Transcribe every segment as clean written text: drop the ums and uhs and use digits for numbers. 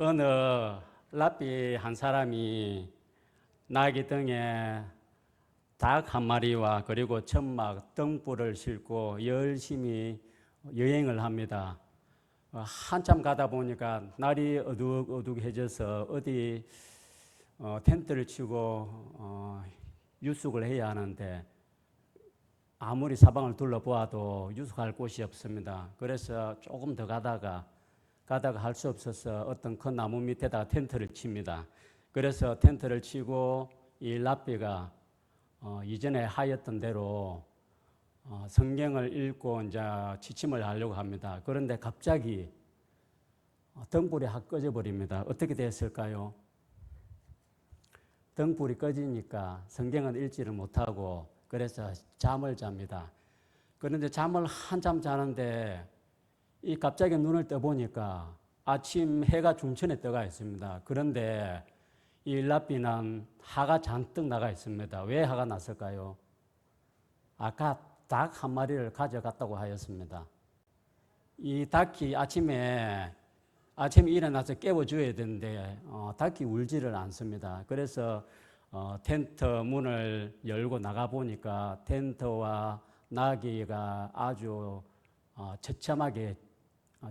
어느 랍비 한 사람이 나귀 등에 닭 한 마리와 그리고 천막 등불을 싣고 열심히 여행을 합니다. 한참 가다 보니까 날이 어둑어둑해져서 어디 텐트를 치고 유숙을 해야 하는데 아무리 사방을 둘러보아도 유숙할 곳이 없습니다. 그래서 조금 더 가다가 할 수 없어서 어떤 큰 나무 밑에다가 텐트를 칩니다. 그래서 텐트를 치고 이 랍비가 이전에 하였던 대로 성경을 읽고 이제 취침을 하려고 합니다. 그런데 갑자기 등불이 확 꺼져 버립니다. 어떻게 됐을까요? 등불이 꺼지니까 성경을 읽지를 못하고 그래서 잠을 잡니다. 그런데 잠을 한참 자는데 이 갑자기 눈을 떠보니까 아침 해가 중천에 떠가 있습니다. 그런데 이 랍비는 하가 잔뜩 나가 있습니다. 왜 하가 났을까요? 아까 닭 한 마리를 가져갔다고 하였습니다. 이 닭이 아침에 일어나서 깨워줘야 되는데 닭이 울지를 않습니다. 그래서 텐트 문을 열고 나가 보니까 텐트와 나귀가 아주 처참하게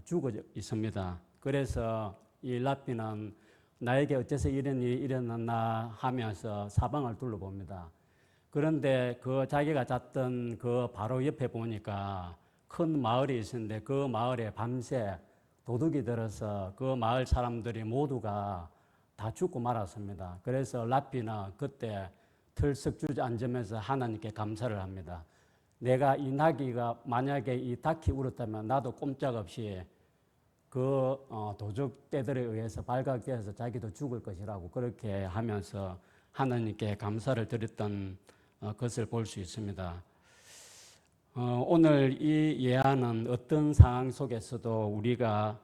죽어 있습니다. 그래서 이 랍비는 나에게 어째서 이런 일이 일어났나 하면서 사방을 둘러봅니다. 그런데 그 자기가 잤던 그 바로 옆에 보니까 큰 마을이 있었는데 그 마을에 밤새 도둑이 들어서 그 마을 사람들이 모두가 다 죽고 말았습니다. 그래서 랍비는 그때 털썩 주저앉으면서 하나님께 감사를 합니다. 내가 이 나귀가 만약에 이 닭이 울었다면 나도 꼼짝없이 그 도적떼들에 의해서 발각되어서 자기도 죽을 것이라고 그렇게 하면서 하나님께 감사를 드렸던 것을 볼 수 있습니다. 오늘 이 예화는 어떤 상황 속에서도 우리가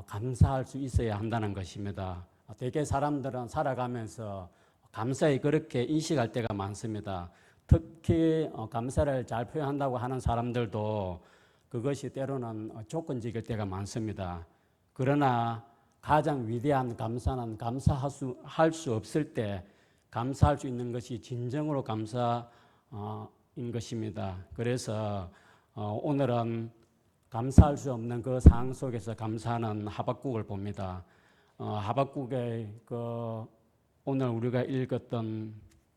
감사할 수 있어야 한다는 것입니다. 대개 사람들은 살아가면서 감사히 그렇게 인식할 때가 많습니다. 특히 감사를 잘 표현한다고 하는 사람들도 그것이 때로는 조건적일 때가 많습니다. 그러나 가장 위대한 감사는 감사할 수 없을 때 감사할 수 있는 것이 진정으로 감사인 것입니다. 그래서 오늘은 감사할 수 없는 그 상황 속에서 감사하는 하박국을 봅니다. 하박국의 오늘 우리가 읽었던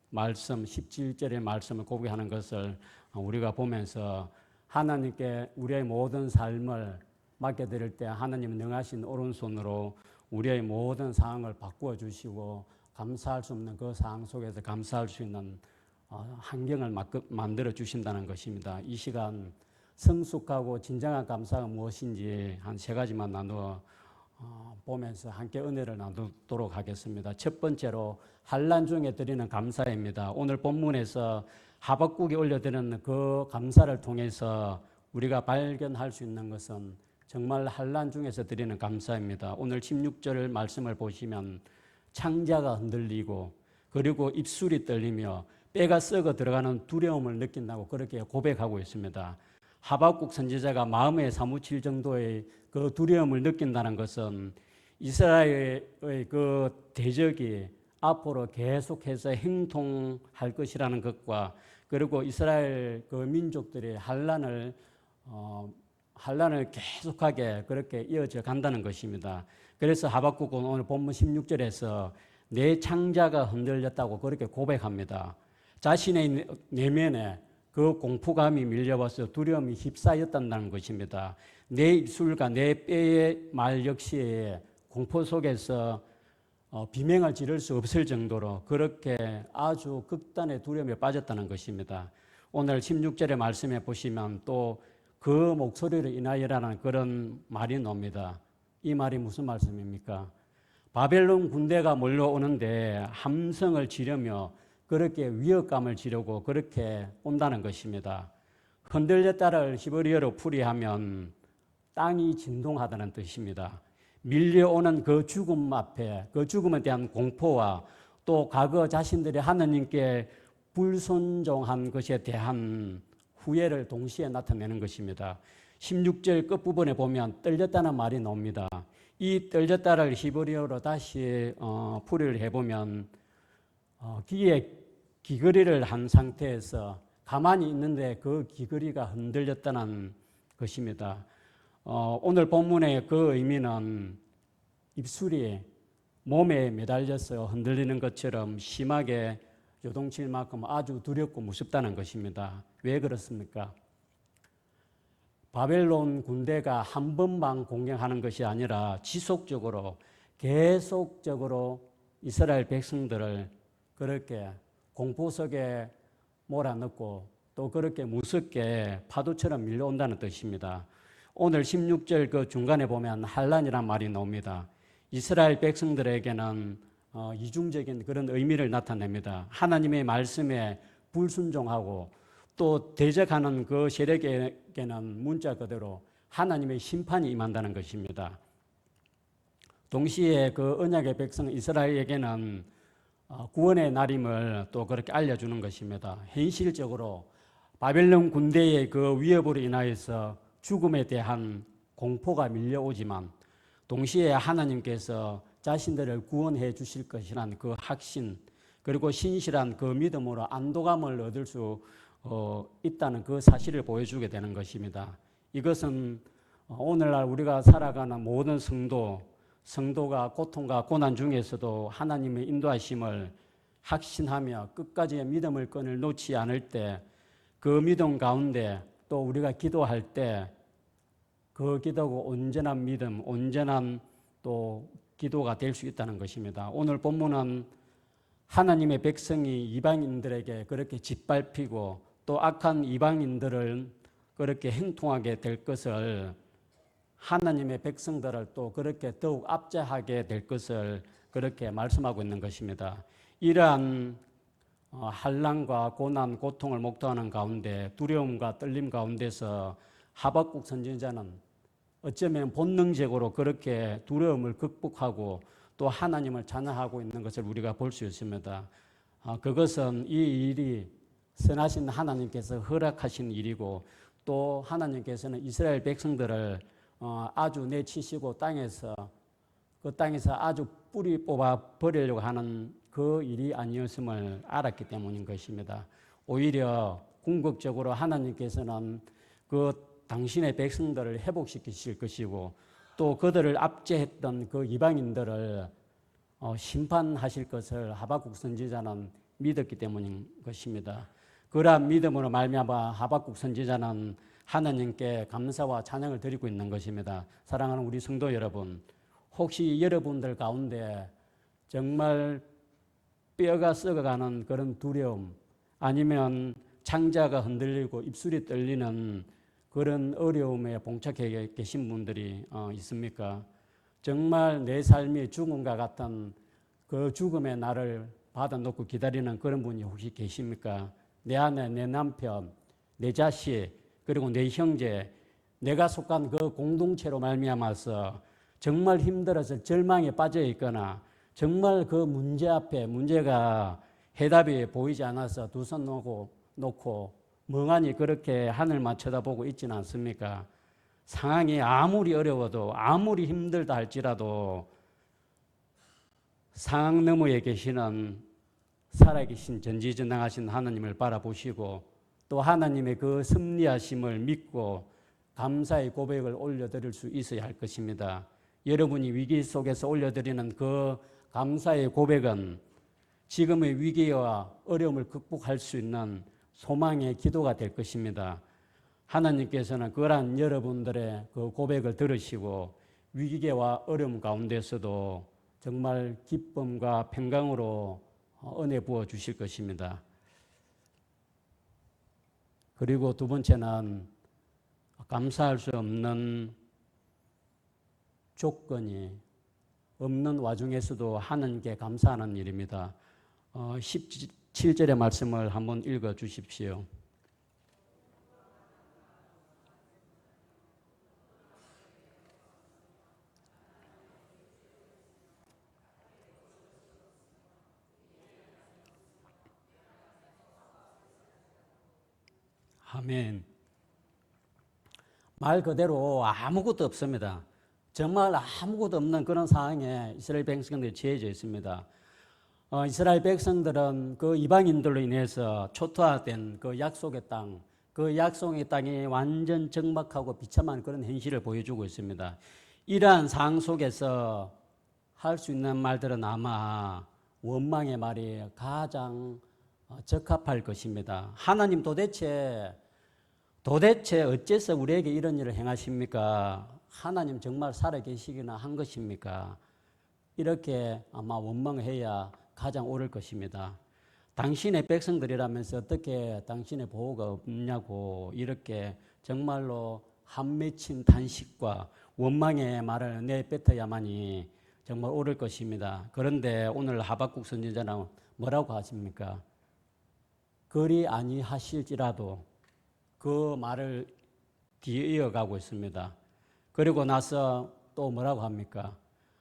말씀 17절의 말씀을 고백하는 것을 우리가 보면서 하나님께 우리의 모든 삶을 맡겨드릴 때 하나님은 능하신 오른손으로 우리의 모든 상황을 바꾸어 주시고 감사할 수 없는 그 상황 속에서 감사할 수 있는 환경을 만들어 주신다는 것입니다. 이 시간 성숙하고 진정한 감사가 무엇인지 한 세 가지만 나누어 보면서 함께 은혜를 나누도록 하겠습니다. 첫 번째로 환난 중에 드리는 감사입니다. 오늘 본문에서 하박국이 올려드리는 그 감사를 통해서 우리가 발견할 수 있는 것은 정말 환난 중에서 드리는 감사입니다. 오늘 16절 말씀을 보시면 창자가 흔들리고 그리고 입술이 떨리며 뼈가 썩어 들어가는 두려움을 느낀다고 그렇게 고백하고 있습니다. 하박국 선지자가 마음에 사무칠 정도의 그 두려움을 느낀다는 것은 이스라엘의 그 대적이 앞으로 계속해서 행통할 것이라는 것과 그리고 이스라엘 그 민족들의 환난을 계속하게 그렇게 이어져 간다는 것입니다. 그래서 하박국은 오늘 본문 16절에서 내 창자가 흔들렸다고 그렇게 고백합니다. 자신의 내면에 그 공포감이 밀려와서 두려움이 휩싸였다는 것입니다. 내 입술과 내 뼈의 말 역시 공포 속에서 비명을 지를 수 없을 정도로 그렇게 아주 극단의 두려움에 빠졌다는 것입니다. 오늘 16절의 말씀에 보시면 또 그 목소리를 인하여라는 그런 말이 나옵니다. 이 말이 무슨 말씀입니까? 바벨론 군대가 몰려오는데 함성을 지르며 그렇게 위협감을 지르고 그렇게 온다는 것입니다. 흔들렸다를 히브리어로 풀이하면 땅이 진동하다는 뜻입니다. 밀려오는 그 죽음 앞에 그 죽음에 대한 공포와 또 과거 자신들이 하나님께 불순종한 것에 대한 후회를 동시에 나타내는 것입니다. 16절 끝부분에 보면 떨렸다는 말이 나옵니다. 이 떨렸다를 히브리어로 다시 풀이를 해보면 귀에 귀걸이를 한 상태에서 가만히 있는데 그 귀걸이가 흔들렸다는 것입니다. 오늘 본문의 그 의미는 입술이 몸에 매달려서 흔들리는 것처럼 심하게 요동칠 만큼 아주 두렵고 무섭다는 것입니다. 왜 그렇습니까? 바벨론 군대가 한 번만 공격하는 것이 아니라 지속적으로 계속적으로 이스라엘 백성들을 그렇게 공포 속에 몰아넣고 또 그렇게 무섭게 파도처럼 밀려온다는 뜻입니다. 오늘 16절 그 중간에 보면 환란이란 말이 나옵니다. 이스라엘 백성들에게는 이중적인 그런 의미를 나타냅니다. 하나님의 말씀에 불순종하고 또 대적하는 그 세력에게는 문자 그대로 하나님의 심판이 임한다는 것입니다. 동시에 그 언약의 백성 이스라엘에게는 구원의 날임을 또 그렇게 알려주는 것입니다. 현실적으로 바벨론 군대의 그 위협으로 인하여서 죽음에 대한 공포가 밀려오지만 동시에 하나님께서 자신들을 구원해 주실 것이란 그 확신 그리고 신실한 그 믿음으로 안도감을 얻을 수 있다는 그 사실을 보여주게 되는 것입니다. 이것은 오늘날 우리가 살아가는 모든 성도가 고통과 고난 중에서도 하나님의 인도하심을 확신하며 끝까지의 믿음을 끈을 놓지 않을 때 그 믿음 가운데 또 우리가 기도할 때 그 기도가 온전한 믿음, 온전한 또 기도가 될 수 있다는 것입니다. 오늘 본문은 하나님의 백성이 이방인들에게 그렇게 짓밟히고 또 악한 이방인들을 그렇게 행통하게 될 것을 하나님의 백성들을 또 그렇게 더욱 압제하게 될 것을 그렇게 말씀하고 있는 것입니다. 이러한 환난과 고난, 고통을 목도하는 가운데 두려움과 떨림 가운데서 하박국 선지자는 어쩌면 본능적으로 그렇게 두려움을 극복하고 또 하나님을 찬양하고 있는 것을 우리가 볼 수 있습니다. 그것은 이 일이 선하신 하나님께서 허락하신 일이고 또 하나님께서는 이스라엘 백성들을 아주 내치시고 그 땅에서 아주 뿌리 뽑아 버리려고 하는 그 일이 아니었음을 알았기 때문인 것입니다. 오히려 궁극적으로 하나님께서는 그 당신의 백성들을 회복시키실 것이고 또 그들을 압제했던 그 이방인들을 심판하실 것을 하박국 선지자는 믿었기 때문인 것입니다. 그러한 믿음으로 말미암아 하박국 선지자는 하나님께 감사와 찬양을 드리고 있는 것입니다. 사랑하는 우리 성도 여러분, 혹시 여러분들 가운데 정말 뼈가 썩어가는 그런 두려움 아니면 창자가 흔들리고 입술이 떨리는 그런 어려움에 봉착해 계신 분들이 있습니까? 정말 내 삶이 죽음과 같은 그 죽음의 날을 받아놓고 기다리는 그런 분이 혹시 계십니까? 내 아내, 내 남편, 내 자식, 그리고 내 형제, 내가 속한 그 공동체로 말미암아서 정말 힘들어서 절망에 빠져 있거나 정말 그 문제 앞에 문제가 해답이 보이지 않아서 두 손 놓고 멍하니 그렇게 하늘만 쳐다보고 있지는 않습니까? 상황이 아무리 어려워도 아무리 힘들다 할지라도 상황 너머에 계시는 살아계신 전지전능하신 하나님을 바라보시고 또 하나님의 그 섭리하심을 믿고 감사의 고백을 올려드릴 수 있어야 할 것입니다. 여러분이 위기 속에서 올려드리는 그 감사의 고백은 지금의 위기와 어려움을 극복할 수 있는 소망의 기도가 될 것입니다. 하나님께서는 그러한 여러분들의 그 고백을 들으시고 위기와 어려움 가운데서도 정말 기쁨과 평강으로 은혜 부어 주실 것입니다. 그리고 두 번째는 감사할 수 없는 조건이 없는 와중에서도 하나님께 감사하는 일입니다. 17절의 말씀을 한번 읽어 주십시오. 아멘. 말 그대로 아무것도 없습니다. 정말 아무것도 없는 그런 상황에 이스라엘 백성들이 처해져 있습니다. 이스라엘 백성들은 그 이방인들로 인해서 초토화된 그 약속의 땅, 그 약속의 땅이 완전 적막하고 비참한 그런 현실을 보여주고 있습니다. 이러한 상황 속에서 할 수 있는 말들은 아마 원망의 말이 가장 적합할 것입니다. 하나님 도대체 어째서 우리에게 이런 일을 행하십니까? 하나님 정말 살아계시기나 한 것입니까? 이렇게 아마 원망해야 가장 옳을 것입니다. 당신의 백성들이라면서 어떻게 당신의 보호가 없냐고 이렇게 정말로 한맺힌 단식과 원망의 말을 내뱉어야만이 정말 옳을 것입니다. 그런데 오늘 하박국 선지자는 뭐라고 하십니까? 그리 아니하실지라도 그 말을 뒤에 이어가고 있습니다. 그리고 나서 또 뭐라고 합니까?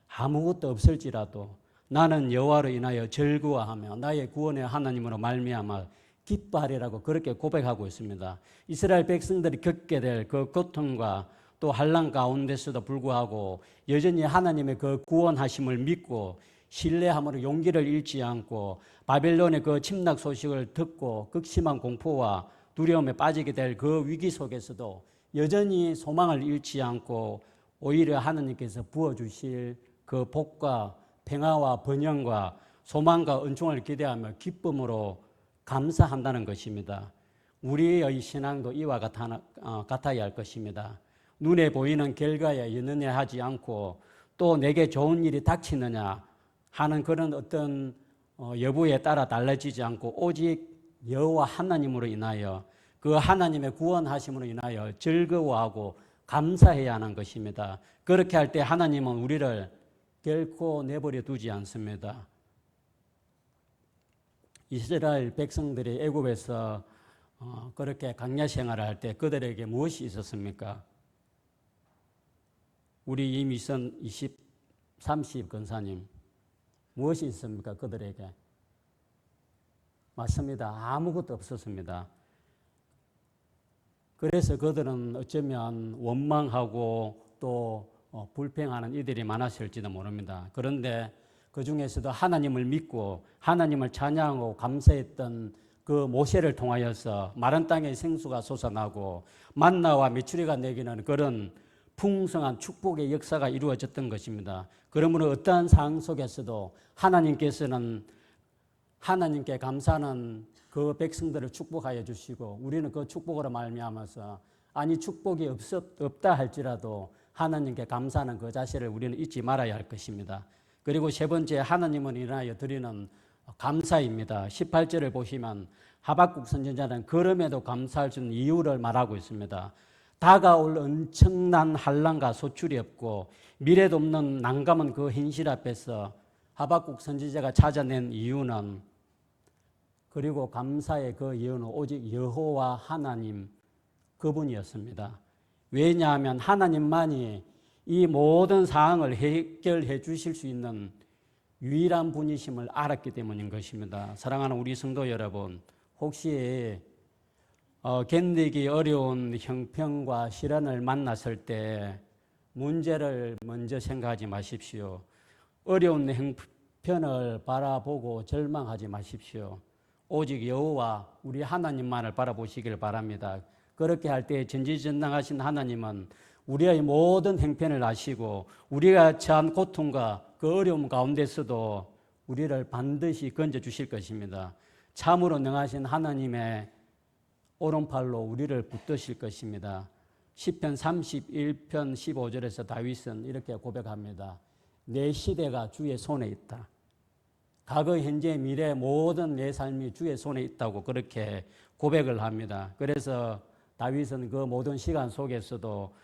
아무것도 없을지라도 나는 여호와로 인하여 즐거워하며 나의 구원의 하나님으로 말미암아 기뻐하리라고 그렇게 고백하고 있습니다. 이스라엘 백성들이 겪게 될 그 고통과 또 환난 가운데서도 불구하고 여전히 하나님의 그 구원하심을 믿고 신뢰함으로 용기를 잃지 않고 바벨론의 그 침략 소식을 듣고 극심한 공포와 두려움에 빠지게 될 그 위기 속에서도 여전히 소망을 잃지 않고 오히려 하나님께서 부어주실 그 복과 평화와 번영과 소망과 은총을 기대하며 기쁨으로 감사한다는 것입니다. 우리의 신앙도 이와 같아야 할 것입니다. 눈에 보이는 결과에 연연해하지 않고 또 내게 좋은 일이 닥치느냐 하는 그런 어떤 여부에 따라 달라지지 않고 오직 여호와 하나님으로 인하여 그 하나님의 구원하심으로 인하여 즐거워하고 감사해야 하는 것입니다. 그렇게 할 때 하나님은 우리를 결코 내버려 두지 않습니다. 이스라엘 백성들이 애굽에서 그렇게 광야 생활을 할 때 그들에게 무엇이 있었습니까? 우리 이미선 30 권사님 무엇이 있습니까? 그들에게 맞습니다. 아무것도 없었습니다. 그래서 그들은 어쩌면 원망하고 또 불평하는 이들이 많았을지도 모릅니다. 그런데 그 중에서도 하나님을 믿고 하나님을 찬양하고 감사했던 그 모세를 통하여서 마른 땅에 생수가 솟아나고 만나와 메추리가 내기는 그런 풍성한 축복의 역사가 이루어졌던 것입니다. 그러므로 어떠한 상황 속에서도 하나님께서는 하나님께 감사하는 그 백성들을 축복하여 주시고 우리는 그 축복으로 말미암아서 아니 축복이 없다 할지라도 하나님께 감사하는 그 자세를 우리는 잊지 말아야 할 것입니다. 그리고 세 번째 하나님을 인하여 드리는 감사입니다. 18절을 보시면 하박국 선지자는 그럼에도 감사할 수 있는 이유를 말하고 있습니다. 다가올 엄청난 환난과 소출이 없고 미래도 없는 난감한 그 현실 앞에서 하박국 선지자가 찾아낸 이유는 그리고 감사의 그 이유는 오직 여호와 하나님 그분이었습니다. 왜냐하면 하나님만이 이 모든 상황을 해결해 주실 수 있는 유일한 분이심을 알았기 때문인 것입니다. 사랑하는 우리 성도 여러분, 혹시 견디기 어려운 형편과 시련을 만났을 때 문제를 먼저 생각하지 마십시오. 어려운 형편을 바라보고 절망하지 마십시오. 오직 여호와 우리 하나님만을 바라보시길 바랍니다. 그렇게 할 때 전지전능하신 하나님은 우리의 모든 형편을 아시고 우리가 처한 고통과 그 어려움 가운데서도 우리를 반드시 건져주실 것입니다. 참으로 능하신 하나님의 오른팔로 우리를 붙드실 것입니다. 시편 31편 15절에서 다윗은 이렇게 고백합니다. 내 시대가 주의 손에 있다. 과거, 현재, 미래 모든 내 삶이 주의 손에 있다고 그렇게 고백을 합니다. 그래서 다윗은 그 모든 시간 속에서도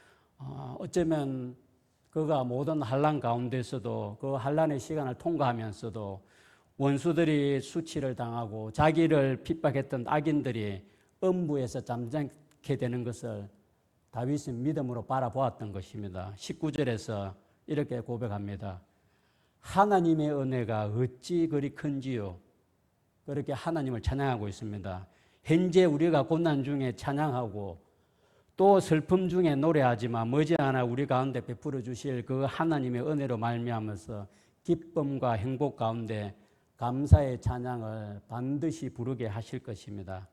어쩌면 그가 모든 환난 가운데서도 그 환난의 시간을 통과하면서도 원수들이 수치를 당하고 자기를 핍박했던 악인들이 음부에서 잠잠게 되는 것을 다윗은 믿음으로 바라보았던 것입니다. 19절에서 이렇게 고백합니다. 하나님의 은혜가 어찌 그리 큰지요. 그렇게 하나님을 찬양하고 있습니다. 현재 우리가 고난 중에 찬양하고 또 슬픔 중에 노래하지만 머지않아 우리 가운데 베풀어 주실 그 하나님의 은혜로 말미암아서 기쁨과 행복 가운데 감사의 찬양을 반드시 부르게 하실 것입니다.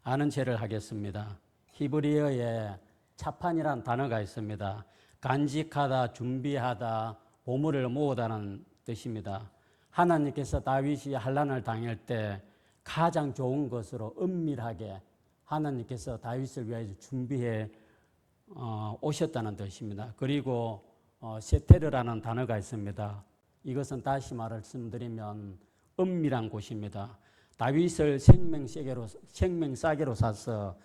아는 죄를 하겠습니다. 히브리어에 차판이라는 단어가 있습니다. 간직하다, 준비하다, 보물을 모으다는 뜻입니다. 하나님께서 다윗이 환난을 당할 때 가장 좋은 것으로 은밀하게 하나님께서 다윗을 위하여 준비해 오셨다는 뜻입니다. 그리고 세테르라는 단어가 있습니다. 이것은 다시 말씀드리면 은밀한 곳입니다. 다윗을 생명싸개로 사서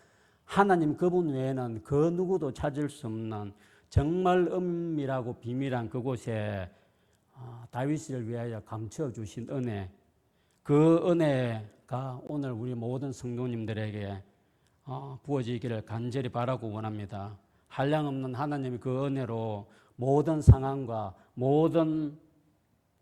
하나님 그분 외에는 그 누구도 찾을 수 없는 정말 은밀하고 비밀한 그곳에 다윗을 위하여 감추어 주신 은혜, 그 은혜가 오늘 우리 모든 성도님들에게 부어지기를 간절히 바라고 원합니다. 한량없는 하나님의 그 은혜로 모든 상황과 모든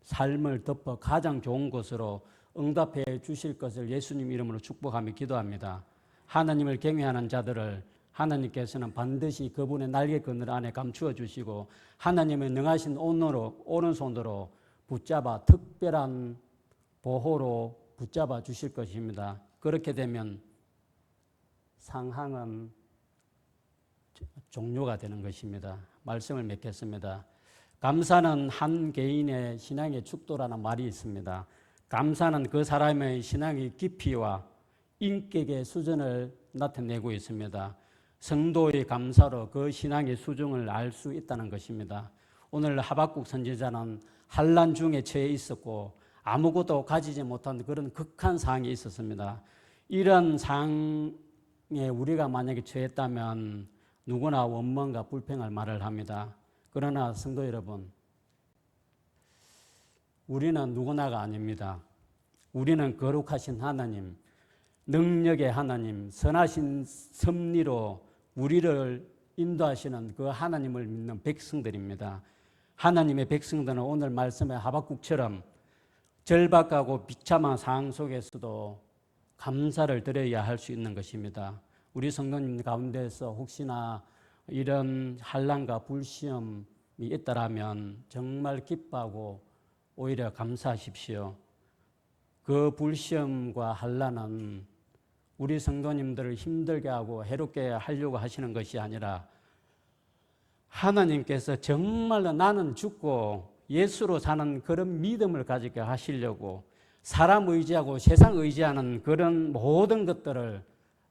삶을 덮어 가장 좋은 것으로 응답해 주실 것을 예수님 이름으로 축복하며 기도합니다. 하나님을 경외하는 자들을 하나님께서는 반드시 그분의 날개 그늘 안에 감추어 주시고 하나님의 능하신 오른손으로 붙잡아 특별한 보호로 붙잡아 주실 것입니다. 그렇게 되면 상황은 종료가 되는 것입니다. 말씀을 맺겠습니다. 감사는 한 개인의 신앙의 축도라는 말이 있습니다. 감사는 그 사람의 신앙의 깊이와 인격의 수준을 나타내고 있습니다. 성도의 감사로 그 신앙의 수준을 알 수 있다는 것입니다. 오늘 하박국 선지자는 환난 중에 처해 있었고 아무것도 가지지 못한 그런 극한 상황이 있었습니다. 이런 상황에 우리가 만약에 처했다면 누구나 원망과 불평할 말을 합니다. 그러나 성도 여러분, 우리는 누구나가 아닙니다. 우리는 거룩하신 하나님, 능력의 하나님, 선하신 섭리로 우리를 인도하시는 그 하나님을 믿는 백성들입니다. 하나님의 백성들은 오늘 말씀의 하박국처럼 절박하고 비참한 상황 속에서도 감사를 드려야 할 수 있는 것입니다. 우리 성도님 가운데서 혹시나 이런 환난과 불시험이 있다라면 정말 기뻐하고 오히려 감사하십시오. 그 불시험과 환난은 우리 성도님들을 힘들게 하고 해롭게 하려고 하시는 것이 아니라 하나님께서 정말로 나는 죽고 예수로 사는 그런 믿음을 가지게 하시려고 사람 의지하고 세상 의지하는 그런 모든 것들을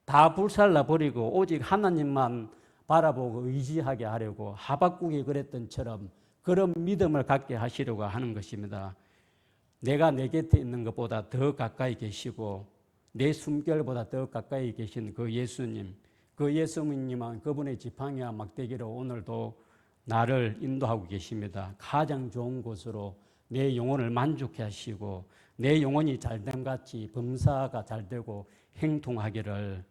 다 불살라 버리고 오직 하나님만 바라보고 의지하게 하려고 하박국이 그랬던 처럼 그런 믿음을 갖게 하시려고 하는 것입니다. 내가 내 곁에 있는 것보다 더 가까이 계시고 내 숨결보다 더 가까이 계신 그 예수님, 그 예수님은 그분의 지팡이와 막대기로 오늘도 나를 인도하고 계십니다. 가장 좋은 곳으로 내 영혼을 만족해 하시고 내 영혼이 잘됨 같이 범사가 잘되고 행통하기를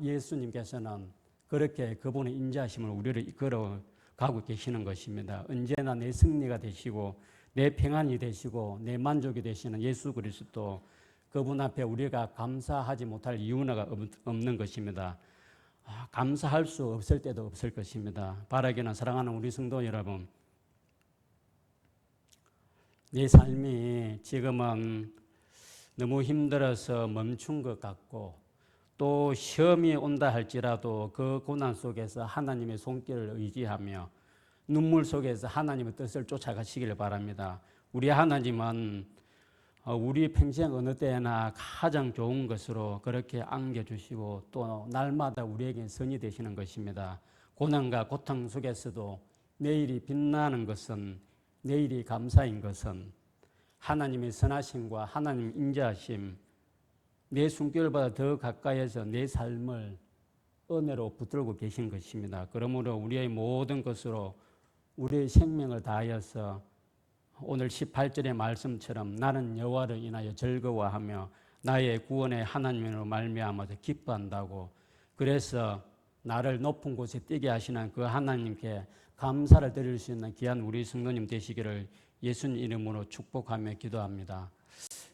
예수님께서는 그렇게 그분의 인자하심을 우리를 이끌어 가고 계시는 것입니다. 언제나 내 승리가 되시고 내 평안이 되시고 내 만족이 되시는 예수 그리스도, 그분 앞에 우리가 감사하지 못할 이유가 없는 것입니다. 감사할 수 없을 때도 없을 것입니다. 바라기는 사랑하는 우리 성도 여러분, 내 삶이 지금은 너무 힘들어서 멈춘 것 같고 또 시험이 온다 할지라도 그 고난 속에서 하나님의 손길을 의지하며 눈물 속에서 하나님의 뜻을 쫓아가시기를 바랍니다. 우리 하나님은 우리 평생 어느 때나 가장 좋은 것으로 그렇게 안겨주시고 또 날마다 우리에게 선이 되시는 것입니다. 고난과 고통 속에서도 내일이 빛나는 것은, 내일이 감사인 것은 하나님의 선하심과 하나님의 인자하심, 내 숨결보다 더 가까이에서 내 삶을 은혜로 붙들고 계신 것입니다. 그러므로 우리의 모든 것으로 우리의 생명을 다하여서 오늘 18절의 말씀처럼 나는 여호와를 인하여 즐거워하며 나의 구원의 하나님으로 말미암아서 기뻐한다고, 그래서 나를 높은 곳에 뛰게 하시는 그 하나님께 감사를 드릴 수 있는 귀한 우리 성도님 되시기를 예수님 이름으로 축복하며 기도합니다.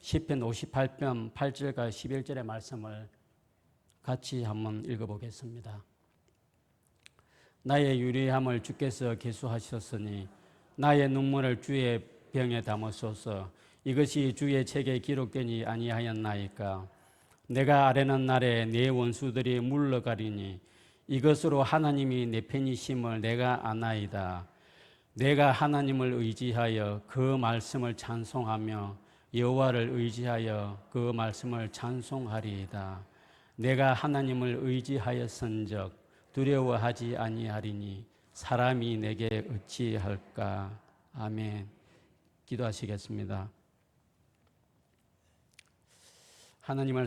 시편 58편 8절과 11절의 말씀을 같이 한번 읽어보겠습니다. 나의 유리함을 주께서 계수하셨으니 나의 눈물을 주의 병에 담으소서. 이것이 주의 책에 기록되니 아니하였나이까. 내가 아뢰는 날에 내 원수들이 물러가리니 이것으로 하나님이 내 편이심을 내가 아나이다. 내가 하나님을 의지하여 그 말씀을 찬송하며 여호와를 의지하여 그 말씀을 찬송하리이다. 내가 하나님을 의지하였은즉 두려워하지 아니하리니 사람이 내게 어찌할까. 아멘. 기도하시겠습니다. 하나님을